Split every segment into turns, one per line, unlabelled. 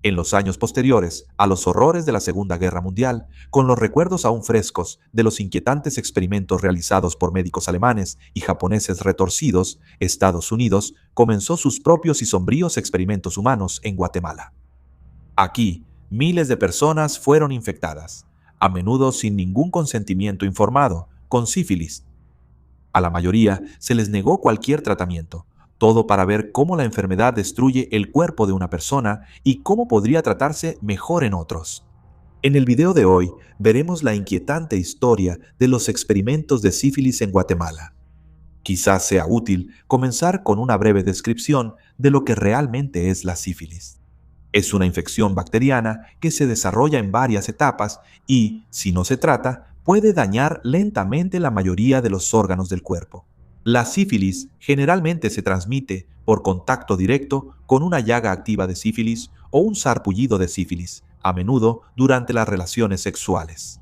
En los años posteriores a los horrores de la Segunda Guerra Mundial, con los recuerdos aún frescos de los inquietantes experimentos realizados por médicos alemanes y japoneses retorcidos, Estados Unidos comenzó sus propios y sombríos experimentos humanos en Guatemala. Aquí, miles de personas fueron infectadas, a menudo sin ningún consentimiento informado, con sífilis. A la mayoría se les negó cualquier tratamiento, todo para ver cómo la enfermedad destruye el cuerpo de una persona y cómo podría tratarse mejor en otros. En el video de hoy veremos la inquietante historia de los experimentos de sífilis en Guatemala. Quizás sea útil comenzar con una breve descripción de lo que realmente es la sífilis. Es una infección bacteriana que se desarrolla en varias etapas y, si no se trata, puede dañar lentamente la mayoría de los órganos del cuerpo. La sífilis generalmente se transmite por contacto directo con una llaga activa de sífilis o un sarpullido de sífilis, a menudo durante las relaciones sexuales.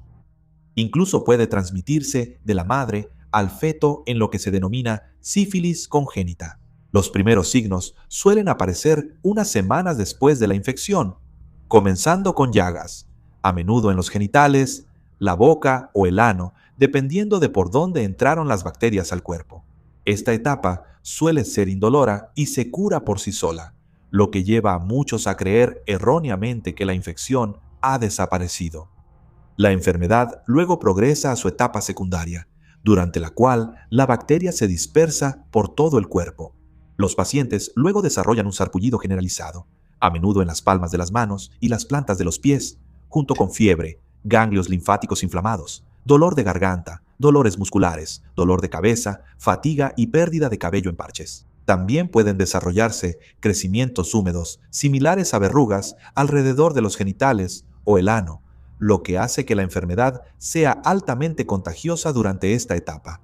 Incluso puede transmitirse de la madre al feto en lo que se denomina sífilis congénita. Los primeros signos suelen aparecer unas semanas después de la infección, comenzando con llagas, a menudo en los genitales, la boca o el ano, dependiendo de por dónde entraron las bacterias al cuerpo. Esta etapa suele ser indolora y se cura por sí sola, lo que lleva a muchos a creer erróneamente que la infección ha desaparecido. La enfermedad luego progresa a su etapa secundaria, durante la cual la bacteria se dispersa por todo el cuerpo. Los pacientes luego desarrollan un sarpullido generalizado, a menudo en las palmas de las manos y las plantas de los pies, junto con fiebre, ganglios linfáticos inflamados, dolor de garganta, dolores musculares, dolor de cabeza, fatiga y pérdida de cabello en parches. También pueden desarrollarse crecimientos húmedos, similares a verrugas, alrededor de los genitales o el ano, lo que hace que la enfermedad sea altamente contagiosa durante esta etapa.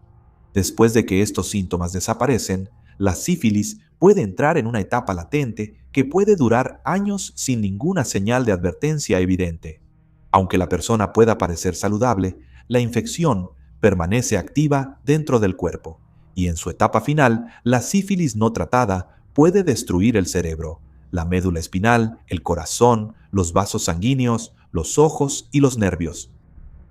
Después de que estos síntomas desaparecen, la sífilis puede entrar en una etapa latente que puede durar años sin ninguna señal de advertencia evidente. Aunque la persona pueda parecer saludable, la infección permanece activa dentro del cuerpo, y en su etapa final, la sífilis no tratada puede destruir el cerebro, la médula espinal, el corazón, los vasos sanguíneos, los ojos y los nervios.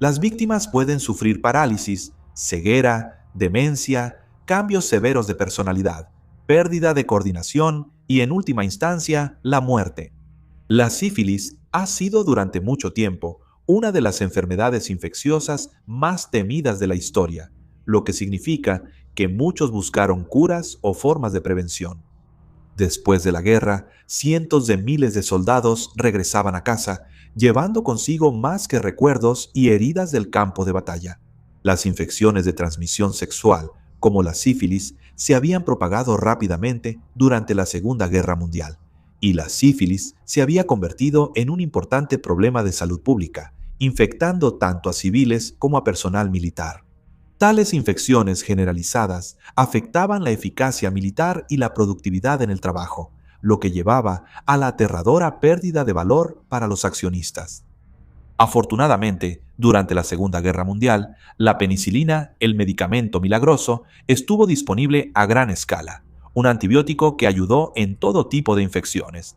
Las víctimas pueden sufrir parálisis, ceguera, demencia, cambios severos de personalidad, pérdida de coordinación y, en última instancia, la muerte. La sífilis ha sido durante mucho tiempo una de las enfermedades infecciosas más temidas de la historia, lo que significa que muchos buscaron curas o formas de prevención. Después de la guerra, cientos de miles de soldados regresaban a casa, llevando consigo más que recuerdos y heridas del campo de batalla. Las infecciones de transmisión sexual, como la sífilis, se habían propagado rápidamente durante la Segunda Guerra Mundial, y la sífilis se había convertido en un importante problema de salud pública, infectando tanto a civiles como a personal militar. Tales infecciones generalizadas afectaban la eficacia militar y la productividad en el trabajo, lo que llevaba a la aterradora pérdida de valor para los accionistas. Afortunadamente, durante la Segunda Guerra Mundial, la penicilina, el medicamento milagroso, estuvo disponible a gran escala, un antibiótico que ayudó en todo tipo de infecciones.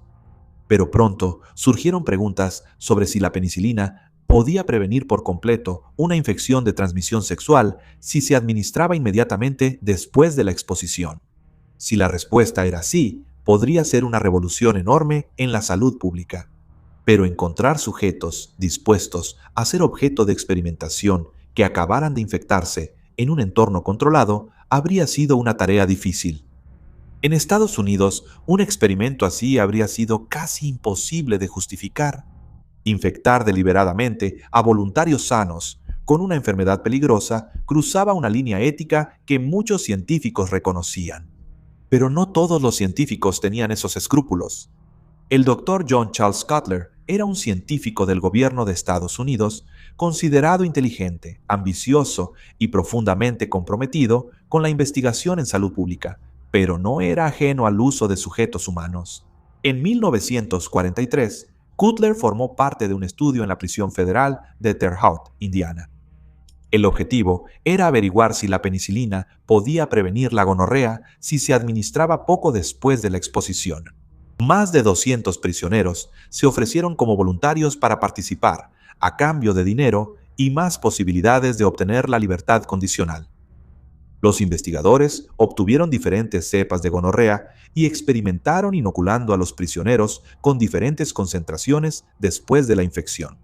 Pero pronto surgieron preguntas sobre si la penicilina podía prevenir por completo una infección de transmisión sexual si se administraba inmediatamente después de la exposición. Si la respuesta era sí, podría ser una revolución enorme en la salud pública. Pero encontrar sujetos dispuestos a ser objeto de experimentación que acabaran de infectarse en un entorno controlado habría sido una tarea difícil. En Estados Unidos, un experimento así habría sido casi imposible de justificar. Infectar deliberadamente a voluntarios sanos con una enfermedad peligrosa cruzaba una línea ética que muchos científicos reconocían. Pero no todos los científicos tenían esos escrúpulos. El doctor John Charles Cutler era un científico del gobierno de Estados Unidos, considerado inteligente, ambicioso y profundamente comprometido con la investigación en salud pública, pero no era ajeno al uso de sujetos humanos. En 1943, Cutler formó parte de un estudio en la prisión federal de Terre Haute, Indiana. El objetivo era averiguar si la penicilina podía prevenir la gonorrea si se administraba poco después de la exposición. Más de 200 prisioneros se ofrecieron como voluntarios para participar, a cambio de dinero y más posibilidades de obtener la libertad condicional. Los investigadores obtuvieron diferentes cepas de gonorrea y experimentaron inoculando a los prisioneros con diferentes concentraciones después de la infección.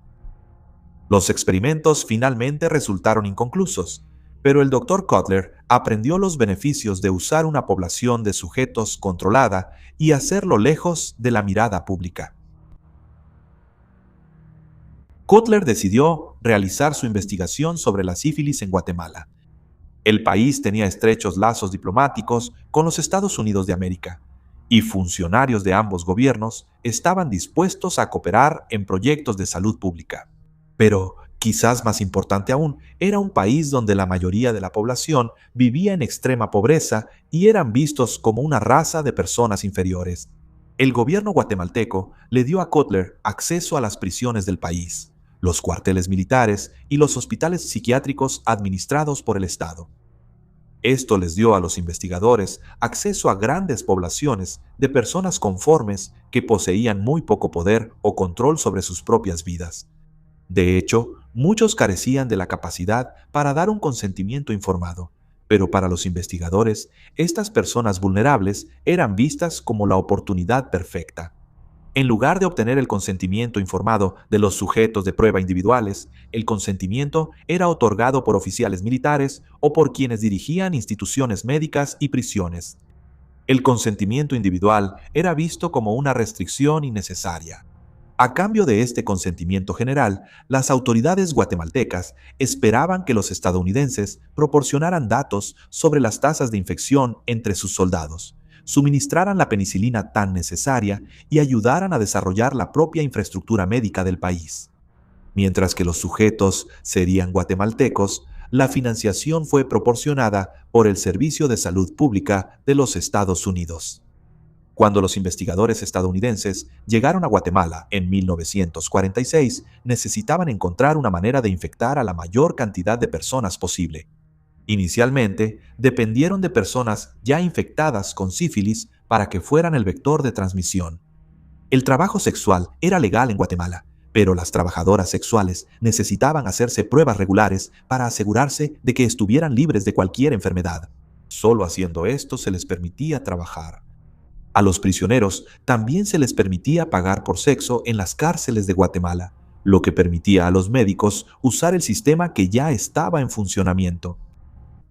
Los experimentos finalmente resultaron inconclusos, pero el Dr. Cutler aprendió los beneficios de usar una población de sujetos controlada y hacerlo lejos de la mirada pública. Cutler decidió realizar su investigación sobre la sífilis en Guatemala. El país tenía estrechos lazos diplomáticos con los Estados Unidos de América, y funcionarios de ambos gobiernos estaban dispuestos a cooperar en proyectos de salud pública. Pero, quizás más importante aún, era un país donde la mayoría de la población vivía en extrema pobreza y eran vistos como una raza de personas inferiores. El gobierno guatemalteco le dio a Cutler acceso a las prisiones del país, los cuarteles militares y los hospitales psiquiátricos administrados por el Estado. Esto les dio a los investigadores acceso a grandes poblaciones de personas conformes que poseían muy poco poder o control sobre sus propias vidas. De hecho, muchos carecían de la capacidad para dar un consentimiento informado, pero para los investigadores, estas personas vulnerables eran vistas como la oportunidad perfecta. En lugar de obtener el consentimiento informado de los sujetos de prueba individuales, el consentimiento era otorgado por oficiales militares o por quienes dirigían instituciones médicas y prisiones. El consentimiento individual era visto como una restricción innecesaria. A cambio de este consentimiento general, las autoridades guatemaltecas esperaban que los estadounidenses proporcionaran datos sobre las tasas de infección entre sus soldados, suministraran la penicilina tan necesaria y ayudaran a desarrollar la propia infraestructura médica del país. Mientras que los sujetos serían guatemaltecos, la financiación fue proporcionada por el Servicio de Salud Pública de los Estados Unidos. Cuando los investigadores estadounidenses llegaron a Guatemala en 1946, necesitaban encontrar una manera de infectar a la mayor cantidad de personas posible. Inicialmente, dependieron de personas ya infectadas con sífilis para que fueran el vector de transmisión. El trabajo sexual era legal en Guatemala, pero las trabajadoras sexuales necesitaban hacerse pruebas regulares para asegurarse de que estuvieran libres de cualquier enfermedad. Solo haciendo esto se les permitía trabajar. A los prisioneros también se les permitía pagar por sexo en las cárceles de Guatemala, lo que permitía a los médicos usar el sistema que ya estaba en funcionamiento.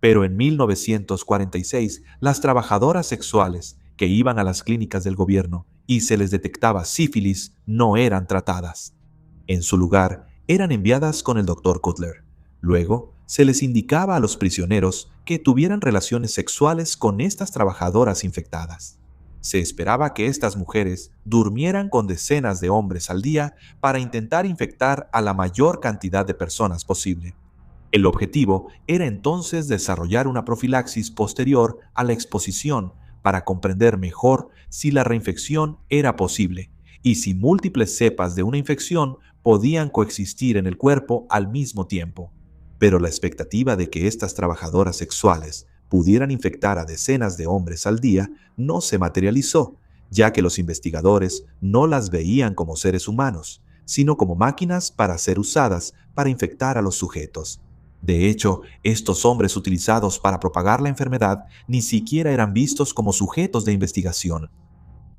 Pero en 1946, las trabajadoras sexuales que iban a las clínicas del gobierno y se les detectaba sífilis no eran tratadas. En su lugar, eran enviadas con el Dr. Cutler. Luego, se les indicaba a los prisioneros que tuvieran relaciones sexuales con estas trabajadoras infectadas. Se esperaba que estas mujeres durmieran con decenas de hombres al día para intentar infectar a la mayor cantidad de personas posible. El objetivo era entonces desarrollar una profilaxis posterior a la exposición para comprender mejor si la reinfección era posible y si múltiples cepas de una infección podían coexistir en el cuerpo al mismo tiempo. Pero la expectativa de que estas trabajadoras sexuales pudieran infectar a decenas de hombres al día no se materializó, ya que los investigadores no las veían como seres humanos, sino como máquinas para ser usadas para infectar a los sujetos. De hecho, estos hombres utilizados para propagar la enfermedad ni siquiera eran vistos como sujetos de investigación.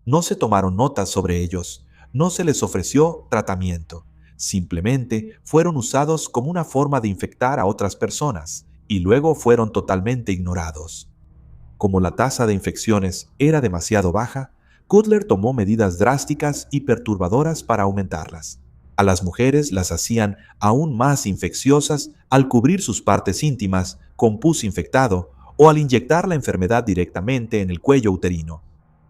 No se tomaron notas sobre ellos, no se les ofreció tratamiento, simplemente fueron usados como una forma de infectar a otras personas y luego fueron totalmente ignorados. Como la tasa de infecciones era demasiado baja, Cutler tomó medidas drásticas y perturbadoras para aumentarlas. A las mujeres las hacían aún más infecciosas al cubrir sus partes íntimas con pus infectado o al inyectar la enfermedad directamente en el cuello uterino.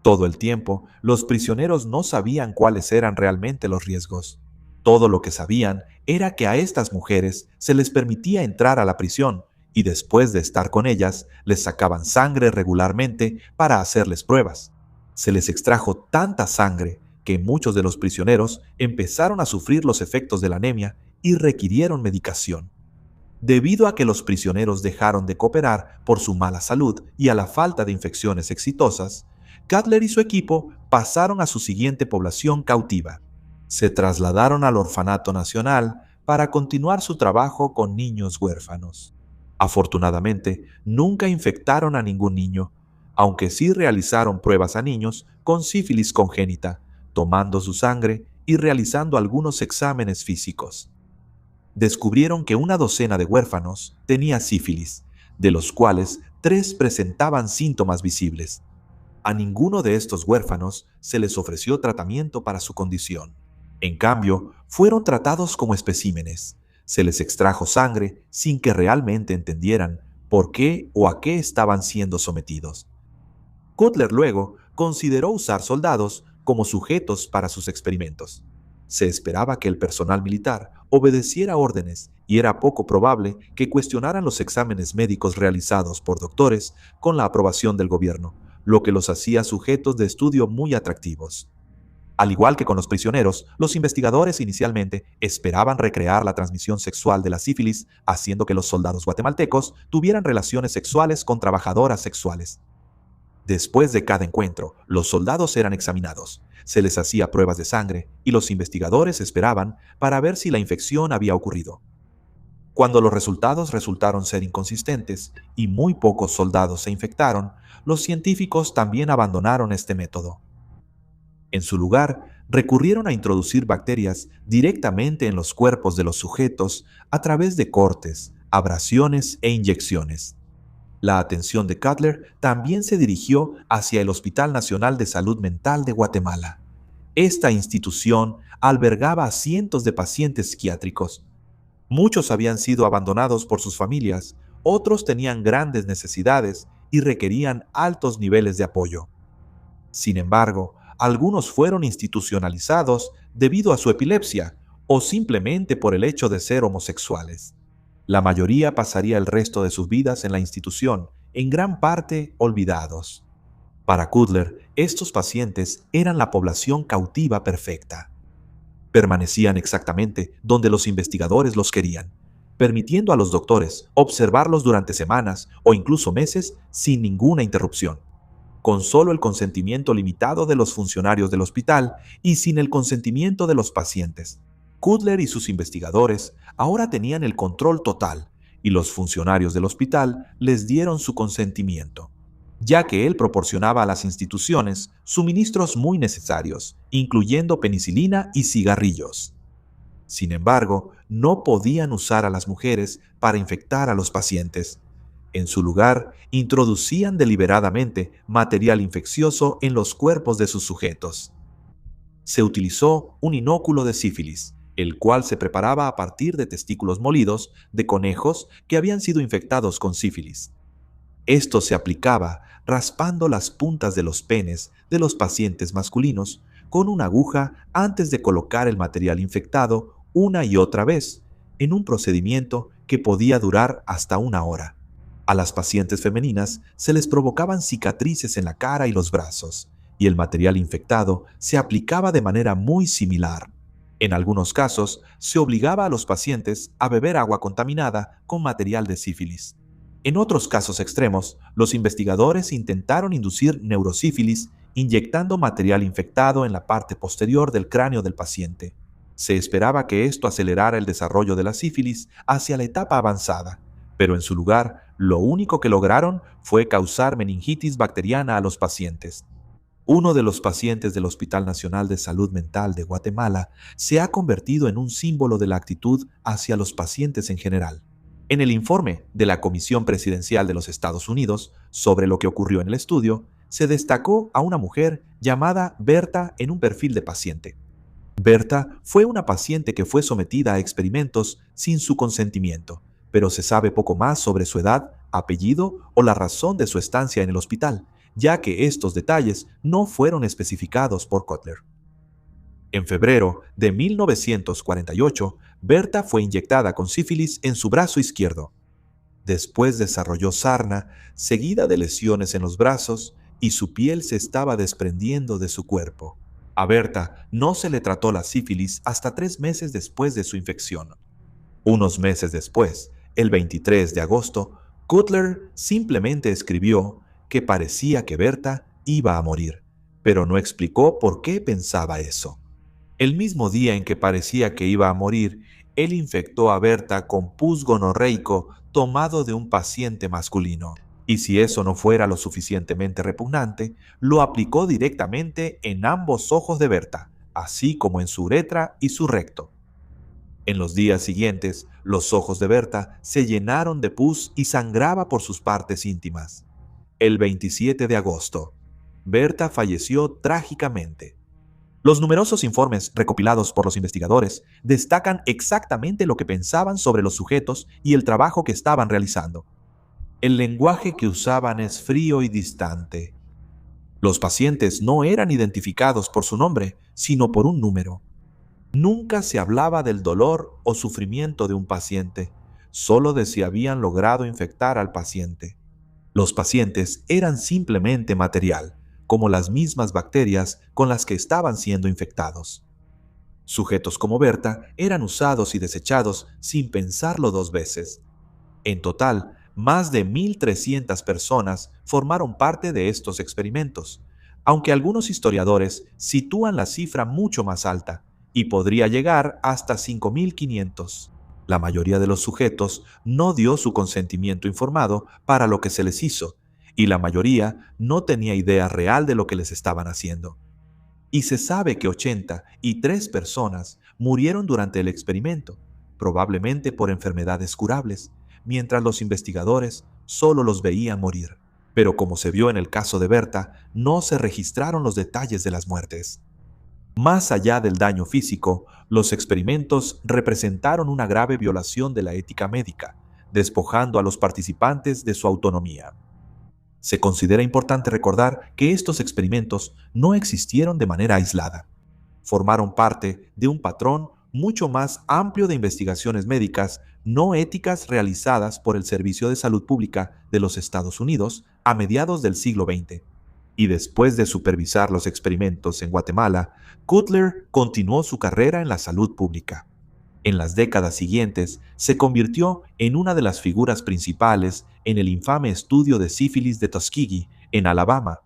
Todo el tiempo, los prisioneros no sabían cuáles eran realmente los riesgos. Todo lo que sabían era que a estas mujeres se les permitía entrar a la prisión y después de estar con ellas, les sacaban sangre regularmente para hacerles pruebas. Se les extrajo tanta sangre que muchos de los prisioneros empezaron a sufrir los efectos de la anemia y requirieron medicación. Debido a que los prisioneros dejaron de cooperar por su mala salud y a la falta de infecciones exitosas, Cutler y su equipo pasaron a su siguiente población cautiva. Se trasladaron al Orfanato Nacional para continuar su trabajo con niños huérfanos. Afortunadamente, nunca infectaron a ningún niño, aunque sí realizaron pruebas a niños con sífilis congénita, tomando su sangre y realizando algunos exámenes físicos. Descubrieron que una docena de huérfanos tenía sífilis, de los cuales 3 presentaban síntomas visibles. A ninguno de estos huérfanos se les ofreció tratamiento para su condición. En cambio, fueron tratados como especímenes. Se les extrajo sangre sin que realmente entendieran por qué o a qué estaban siendo sometidos. Cutler luego consideró usar soldados como sujetos para sus experimentos. Se esperaba que el personal militar obedeciera órdenes y era poco probable que cuestionaran los exámenes médicos realizados por doctores con la aprobación del gobierno, lo que los hacía sujetos de estudio muy atractivos. Al igual que con los prisioneros, los investigadores inicialmente esperaban recrear la transmisión sexual de la sífilis, haciendo que los soldados guatemaltecos tuvieran relaciones sexuales con trabajadoras sexuales. Después de cada encuentro, los soldados eran examinados, se les hacía pruebas de sangre y los investigadores esperaban para ver si la infección había ocurrido. Cuando los resultados resultaron ser inconsistentes y muy pocos soldados se infectaron, los científicos también abandonaron este método. En su lugar, recurrieron a introducir bacterias directamente en los cuerpos de los sujetos a través de cortes, abrasiones e inyecciones. La atención de Cutler también se dirigió hacia el Hospital Nacional de Salud Mental de Guatemala. Esta institución albergaba a cientos de pacientes psiquiátricos. Muchos habían sido abandonados por sus familias, otros tenían grandes necesidades y requerían altos niveles de apoyo. Sin embargo, algunos fueron institucionalizados debido a su epilepsia o simplemente por el hecho de ser homosexuales. La mayoría pasaría el resto de sus vidas en la institución, en gran parte olvidados. Para Cutler, estos pacientes eran la población cautiva perfecta. Permanecían exactamente donde los investigadores los querían, permitiendo a los doctores observarlos durante semanas o incluso meses sin ninguna interrupción, con solo el consentimiento limitado de los funcionarios del hospital y sin el consentimiento de los pacientes. Cutler y sus investigadores ahora tenían el control total y los funcionarios del hospital les dieron su consentimiento, ya que él proporcionaba a las instituciones suministros muy necesarios, incluyendo penicilina y cigarrillos. Sin embargo, no podían usar a las mujeres para infectar a los pacientes. En su lugar, introducían deliberadamente material infeccioso en los cuerpos de sus sujetos. Se utilizó un inóculo de sífilis, el cual se preparaba a partir de testículos molidos de conejos que habían sido infectados con sífilis. Esto se aplicaba raspando las puntas de los penes de los pacientes masculinos con una aguja antes de colocar el material infectado una y otra vez, en un procedimiento que podía durar hasta 1 hora. A las pacientes femeninas se les provocaban cicatrices en la cara y los brazos, y el material infectado se aplicaba de manera muy similar. En algunos casos, se obligaba a los pacientes a beber agua contaminada con material de sífilis. En otros casos extremos, los investigadores intentaron inducir neurosífilis inyectando material infectado en la parte posterior del cráneo del paciente. Se esperaba que esto acelerara el desarrollo de la sífilis hacia la etapa avanzada, pero en su lugar, lo único que lograron fue causar meningitis bacteriana a los pacientes. Uno de los pacientes del Hospital Nacional de Salud Mental de Guatemala se ha convertido en un símbolo de la actitud hacia los pacientes en general. En el informe de la Comisión Presidencial de los Estados Unidos sobre lo que ocurrió en el estudio, se destacó a una mujer llamada Berta en un perfil de paciente. Berta fue una paciente que fue sometida a experimentos sin su consentimiento, pero se sabe poco más sobre su edad, apellido o la razón de su estancia en el hospital, ya que estos detalles no fueron especificados por Cutler. En febrero de 1948, Berta fue inyectada con sífilis en su brazo izquierdo. Después desarrolló sarna, seguida de lesiones en los brazos, y su piel se estaba desprendiendo de su cuerpo. A Berta no se le trató la sífilis hasta 3 meses después de su infección. Unos meses después, el 23 de agosto, Cutler simplemente escribió que parecía que Berta iba a morir, pero no explicó por qué pensaba eso. El mismo día en que parecía que iba a morir, él infectó a Berta con pus gonorreico tomado de un paciente masculino. Y si eso no fuera lo suficientemente repugnante, lo aplicó directamente en ambos ojos de Berta, así como en su uretra y su recto. En los días siguientes, los ojos de Berta se llenaron de pus y sangraba por sus partes íntimas. El 27 de agosto, Berta falleció trágicamente. Los numerosos informes recopilados por los investigadores destacan exactamente lo que pensaban sobre los sujetos y el trabajo que estaban realizando. El lenguaje que usaban es frío y distante. Los pacientes no eran identificados por su nombre, sino por un número. Nunca se hablaba del dolor o sufrimiento de un paciente, solo de si habían logrado infectar al paciente. Los pacientes eran simplemente material, como las mismas bacterias con las que estaban siendo infectados. Sujetos como Berta eran usados y desechados sin pensarlo dos veces. En total, más de 1.300 personas formaron parte de estos experimentos, aunque algunos historiadores sitúan la cifra mucho más alta, y podría llegar hasta 5.500. La mayoría de los sujetos no dio su consentimiento informado para lo que se les hizo, y la mayoría no tenía idea real de lo que les estaban haciendo. Y se sabe que 83 personas murieron durante el experimento, probablemente por enfermedades curables, mientras los investigadores solo los veían morir. Pero como se vio en el caso de Berta, no se registraron los detalles de las muertes. Más allá del daño físico, los experimentos representaron una grave violación de la ética médica, despojando a los participantes de su autonomía. Se considera importante recordar que estos experimentos no existieron de manera aislada. Formaron parte de un patrón mucho más amplio de investigaciones médicas no éticas realizadas por el Servicio de Salud Pública de los Estados Unidos a mediados del siglo XX. Y después de supervisar los experimentos en Guatemala, Cutler continuó su carrera en la salud pública. En las décadas siguientes, se convirtió en una de las figuras principales en el infame estudio de sífilis de Tuskegee, en Alabama.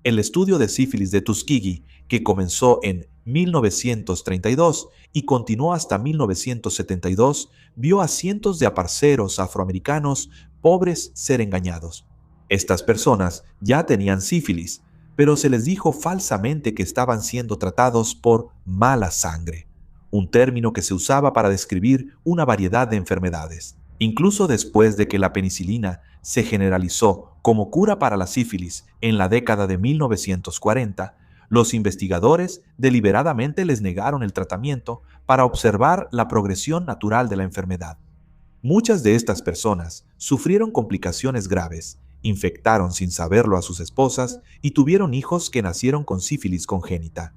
El estudio de sífilis de Tuskegee, que comenzó en 1932 y continuó hasta 1972, vio a cientos de aparceros afroamericanos pobres ser engañados. Estas personas ya tenían sífilis, pero se les dijo falsamente que estaban siendo tratados por mala sangre, un término que se usaba para describir una variedad de enfermedades. Incluso después de que la penicilina se generalizó como cura para la sífilis en la década de 1940, los investigadores deliberadamente les negaron el tratamiento para observar la progresión natural de la enfermedad. Muchas de estas personas sufrieron complicaciones graves, infectaron sin saberlo a sus esposas y tuvieron hijos que nacieron con sífilis congénita.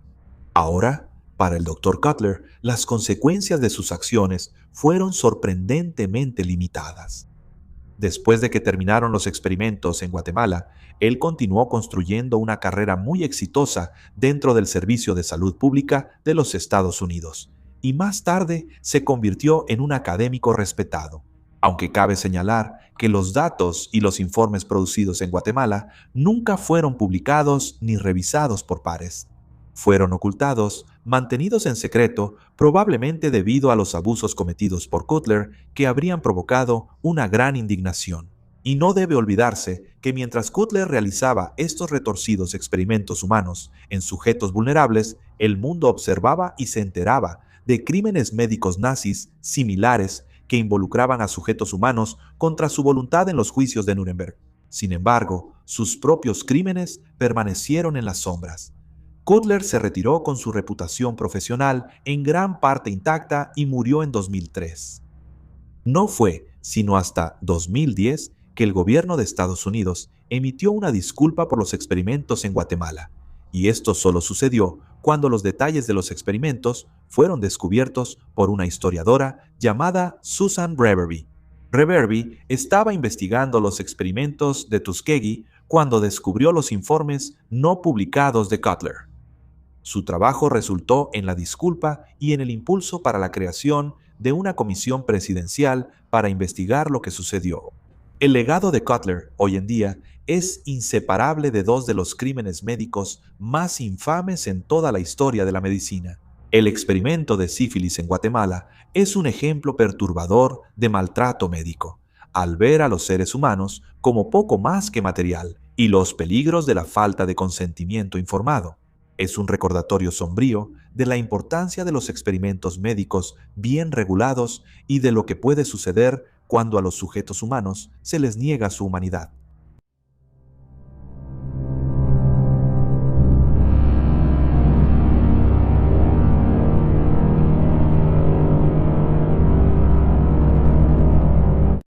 Ahora, para el Dr. Cutler, las consecuencias de sus acciones fueron sorprendentemente limitadas. Después de que terminaron los experimentos en Guatemala, él continuó construyendo una carrera muy exitosa dentro del Servicio de Salud Pública de los Estados Unidos, y más tarde se convirtió en un académico respetado, aunque cabe señalar que los datos y los informes producidos en Guatemala nunca fueron publicados ni revisados por pares. Fueron ocultados, mantenidos en secreto, probablemente debido a los abusos cometidos por Cutler que habrían provocado una gran indignación. Y no debe olvidarse que mientras Cutler realizaba estos retorcidos experimentos humanos en sujetos vulnerables, el mundo observaba y se enteraba de crímenes médicos nazis similares que involucraban a sujetos humanos contra su voluntad en los juicios de Nuremberg. Sin embargo, sus propios crímenes permanecieron en las sombras. Cutler se retiró con su reputación profesional en gran parte intacta y murió en 2003. No fue sino hasta 2010 que el gobierno de Estados Unidos emitió una disculpa por los experimentos en Guatemala, y esto solo sucedió cuando los detalles de los experimentos fueron descubiertos por una historiadora llamada Susan Reverby. Reverby estaba investigando los experimentos de Tuskegee cuando descubrió los informes no publicados de Cutler. Su trabajo resultó en la disculpa y en el impulso para la creación de una comisión presidencial para investigar lo que sucedió. El legado de Cutler, hoy en día, es inseparable de dos de los crímenes médicos más infames en toda la historia de la medicina. El experimento de sífilis en Guatemala es un ejemplo perturbador de maltrato médico, al ver a los seres humanos como poco más que material y los peligros de la falta de consentimiento informado. Es un recordatorio sombrío de la importancia de los experimentos médicos bien regulados y de lo que puede suceder cuando a los sujetos humanos se les niega su humanidad.